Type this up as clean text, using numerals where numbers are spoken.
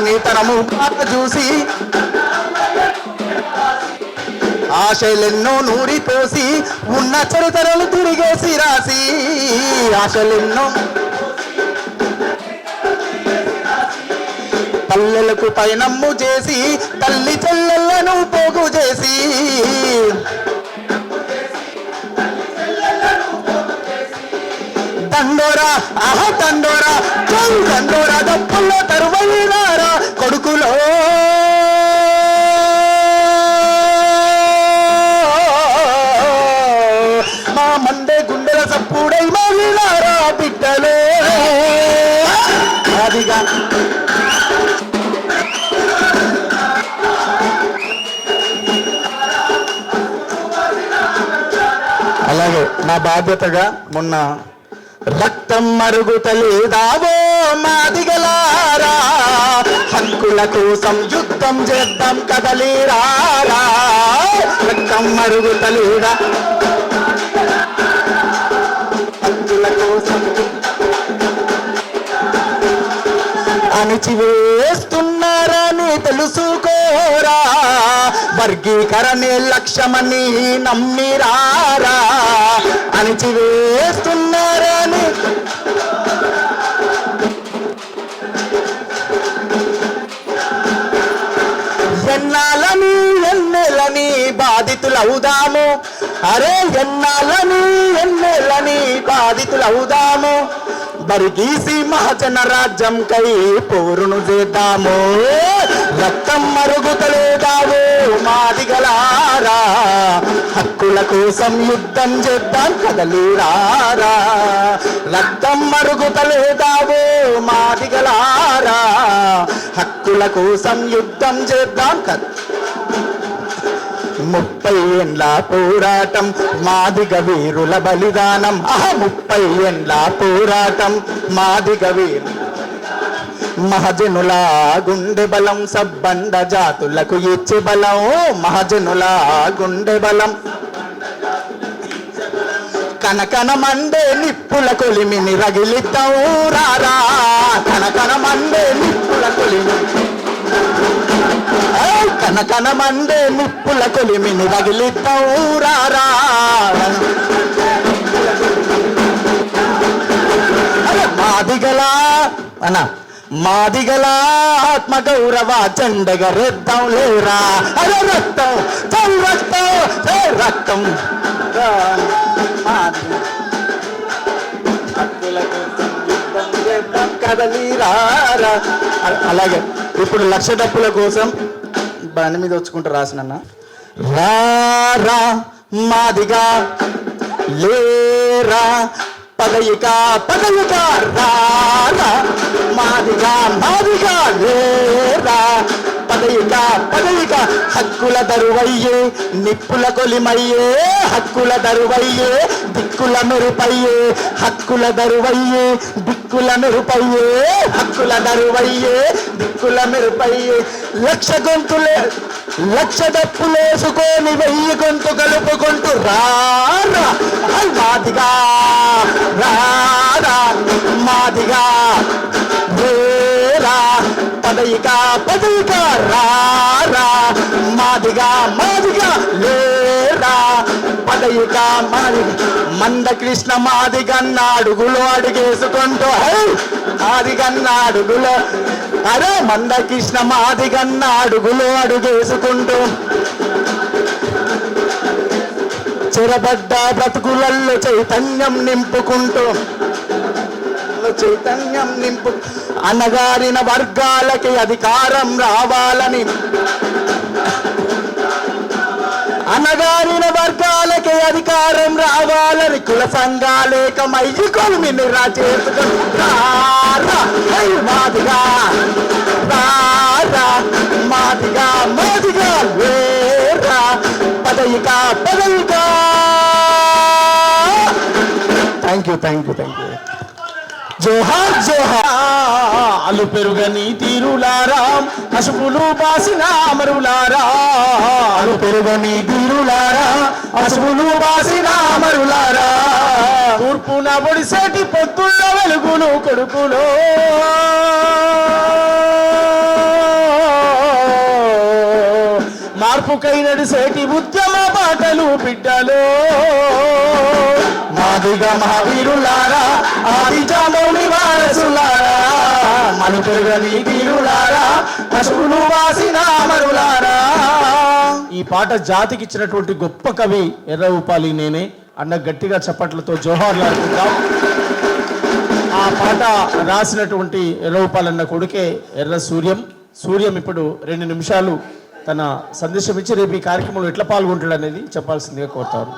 నీతనము చూసి ఆశలెన్నో నూరిపోసి ఉన్న చరిత్రలు తిరిగేసి రాసి ఆశలెన్నో పల్లెలకు పైనమ్ము చేసి తల్లి చెల్లెళ్ళను పోగు చేసి తండోరా ఆహా తండోరా తండోరా దప్పుల్లో తరువైనారా కొడుకులో మా మండే గుండెల సప్పుడై మళ్ళీనారా బిడ్డలే అదిగా అలాగే నా బాధ్యతగా మొన్న రక్తం మరుగుతలేదావో మాదిగలారా హక్కుల కోసం యుద్ధం చేద్దాం కదలిరారా రక్తం మరుగుతలేదా హక్కుల కోసం అణిచివేస్తున్నారని తెలుసుకోరా వర్గీకరణే లక్ష్యమని నమ్మిరారా అణిచివేస్తున్నారని ఎన్నాలని ఎన్నెలని బాధితులవుదాము అరే ఎన్నాలని బాధితులవుదాము బరిగీసి మహాజన రాజ్యం కై పోరును చేద్దాము రక్తం మరుగుతలేదావో మాదిగలారా హక్కుల కోసం యుద్ధం చేద్దాం కదలిరారా రక్తం మరుగుతలేదావో మాదిగలారా హక్కుల కోసం యుద్ధం చేద్దాం 30 ఏండ్ల పోరాటం మాదిగ వీరుల బలిదానం 30 ఏండ్ల పోరాటం మాదిగ వీరు మహజనుల గుండె బలం సబ్బండ జాతులకు ఇచ్చే బలం మహజనుల గుండె బలం కనకన మండే నిప్పుల కొలిమిని రగిలిద్దాం రారా కనకన మండే నిప్పుల కొలిమి కనకన మండే నిప్పుల కొలిమిని రగిలిద్దాం రారా మాదిగలా అన్నా మాదిగల ఆత్మ గౌరవ జెండగరెద్దాం లేరా అరే రక్తం రక్తం కదలిరారా అలాగే ఇప్పుడు లక్ష డప్పుల కోసం బండి మీద వచ్చుకుంటూ రాసిన రారా మాదిగా లేరా పదయిక రారా మాదిగా లేరా పదయిక హక్కుల దరువయ్యే నిప్పుల కొలిమయ్యే హక్కుల దరువయ్యే దిక్కుల మెరుపయ్యే హక్కుల దరువయ్యే దిక్కుల మెరుపయ్యే హక్కుల దరువయ్యే దిక్కుల మెరుపయ్యే లక్ష దప్పులేసుకొని 1000 గొంతు కలుపుకుంటూ రారా మాదిగా రారా మాదిగా రేరా పదయిక రారా మాదిగా లేరా పదయిక మందకృష్ణ మాదిగన్న అడుగులో అడుగేసుకుంటూ మాదిగన్న అడుగులో అరే మందకృష్ణ మాదిగన్న అడుగులో అడుగేసుకుంటూ చెరబడ్డ బ్రతుకులల్లో చైతన్యం నింపుకుంటూ అణగారిన వర్గాలకి అధికారం రావాలని అణగారిన వర్గాలకి అధికారం రావాలని కుల సంఘాలేకమయ్యి కొలిమిని చేసుకుని మాదిగా మాదిగా వేరా పదయిక థ్యాంక్ యూ జోహార్ అలు పెరుగని తీరులారా అసుపులు బాసిన అమరులారా అలు పెరుగని తీరులారా అసుపులు బాసిన అమరులారా తూర్పున పొడిసేటి పొత్తుల్లో వెలుగులు కొడుకులో మార్పుకైనడు సేటి ఉద్యమ బాటలు బిడ్డలో మాదిగా మహావీరులారా ఆది జాంబవుని వారసులారా మనుపెరుగని వీరులారా పశువులు వాసిన అమరులారా. ఈ పాట జాతికి ఇచ్చినటువంటి గొప్ప కవి ఎర్రవుపాలి నేనే అన్న గట్టిగా చప్పట్లతో జోహార్లాడుకుందాం. ఆ పాట రాసినటువంటి ఎర్రవుపాలన్న కొడుకే ఎర్ర సూర్యం ఇప్పుడు 2 నిమిషాలు తన సందేశం ఇచ్చి రేపు ఈ కార్యక్రమంలో ఎట్లా పాల్గొంటాడు అనేది చెప్పాల్సిందిగా కోరుతాను.